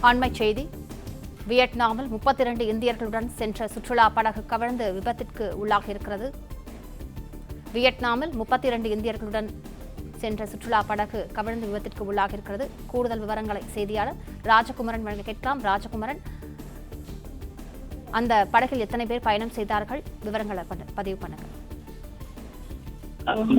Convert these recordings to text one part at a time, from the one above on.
அண்மைச் செய்தி. வியட்நாமில் 32 இந்தியர்களுடன் சென்ற சுற்றுலா படகு கவிழ்ந்து விபத்திற்கு உள்ளாகியிருக்கிறது. வியட்நாமில் 32 இந்தியர்களுடன் சென்ற சுற்றுலா படகு கவிழ்ந்து விபத்திற்கு உள்ளாகியிருக்கிறது. கூடுதல் விவரங்களை செய்தியாளர் ராஜகுமரன் வழங்க கேட்கலாம். ராஜகுமரன், அந்த படகில் எத்தனை பேர் பயணம் செய்தார்கள்? விவரங்களை பதிவு பண்ணுங்க.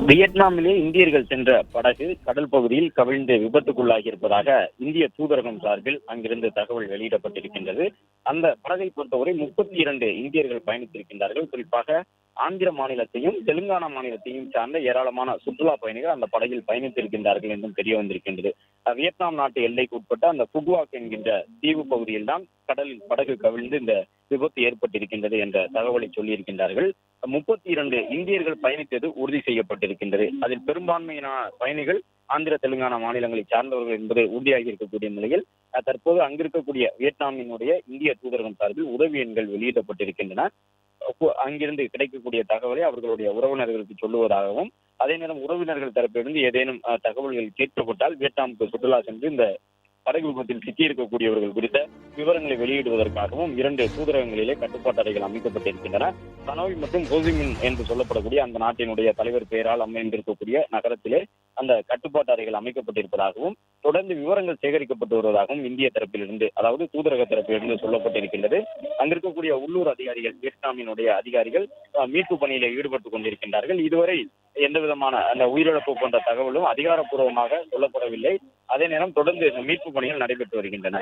வியட்நாமிலே இந்தியர்கள் சென்ற படகு கடல் பகுதியில் கவிழ்ந்து விபத்துக்குள்ளாகி இருப்பதாக இந்திய தூதரகம் சார்பில் அங்கிருந்து தகவல் வெளியிடப்பட்டிருக்கின்றது. அந்த படகை பொறுத்தவரை 32 இந்தியர்கள் பயணித்திருக்கின்றார்கள். குறிப்பாக ஆந்திர மாநிலத்தையும் தெலுங்கானா மாநிலத்தையும் சார்ந்த ஏராளமான சுற்றுலா பயணிகள் அந்த படகில் பயணித்திருக்கின்றார்கள் என்றும் தெரிய வந்திருக்கின்றது. வியட்நாம் நாட்டு எல்லைக்கு உட்பட்ட அந்த புகுவாக் என்கின்ற தீவு பகுதியில் தான் கடலில் படகு கவிழ்ந்து இந்த விபத்து ஏற்பட்டிருக்கின்றது என்ற தகவலை சொல்லியிருக்கின்றார்கள். 32 இந்தியர்கள் பயணித்தது உறுதி செய்யப்பட்டிருக்கின்றது. அதில் பெரும்பான்மையான பயணிகள் ஆந்திர தெலுங்கானா மாநிலங்களை சார்ந்தவர்கள் என்பது உறுதியாகி இருக்கக்கூடிய நிலையில் தற்போது அங்கிருக்கக்கூடிய வியட்நாமினுடைய இந்திய தூதரகம் சார்பில் உதவி எண்கள் வெளியிடப்பட்டிருக்கின்றன. அங்கிருந்து கிடைக்கக்கூடிய தகவலை அவர்களுடைய உறவினர்களுக்கு சொல்லுவதாகவும், அதே நேரம் உறவினர்கள் தரப்பிலிருந்து ஏதேனும் தகவல்கள் கேட்கப்பட்டால் வியட்நாமுக்கு சுற்றுலா சென்று இந்த படகு விபத்தில் சிக்கியிருக்கக்கூடியவர்கள் குறித்த விவரங்களை வெளியிடுவதற்காகவும் 2 தூதரகங்களிலே கட்டுப்பாட்டு அறைகள் அமைக்கப்பட்டிருக்கின்றன. ஹனோய் மற்றும் ஹோசிமின் என்று சொல்லப்படக்கூடிய அந்த நாட்டினுடைய தலைவர் பெயரால் அமைந்திருக்கக்கூடிய நகரத்திலே அந்த கட்டுப்பாட்டு அறைகள் அமைக்கப்பட்டிருப்பதாகவும், தொடர்ந்து விவரங்கள் சேகரிக்கப்பட்டு வருவதாகவும் இந்திய தரப்பிலிருந்து, அதாவது தூதரக தரப்பிலிருந்து சொல்லப்பட்டிருக்கின்றது. அங்கிருக்கக்கூடிய உள்ளூர் அதிகாரிகள், வியட்நாமினுடைய அதிகாரிகள் மீட்பு பணியில ஈடுபட்டுக் கொண்டிருக்கின்றார்கள். இதுவரை எந்த விதமான அந்த உயிரிழப்பு போன்ற தகவலும் அதிகாரப்பூர்வமாக சொல்லப்படவில்லை. அதே நேரம் தொடர்ந்து மீட்பு பணிகள் நடைபெற்று வருகின்றன.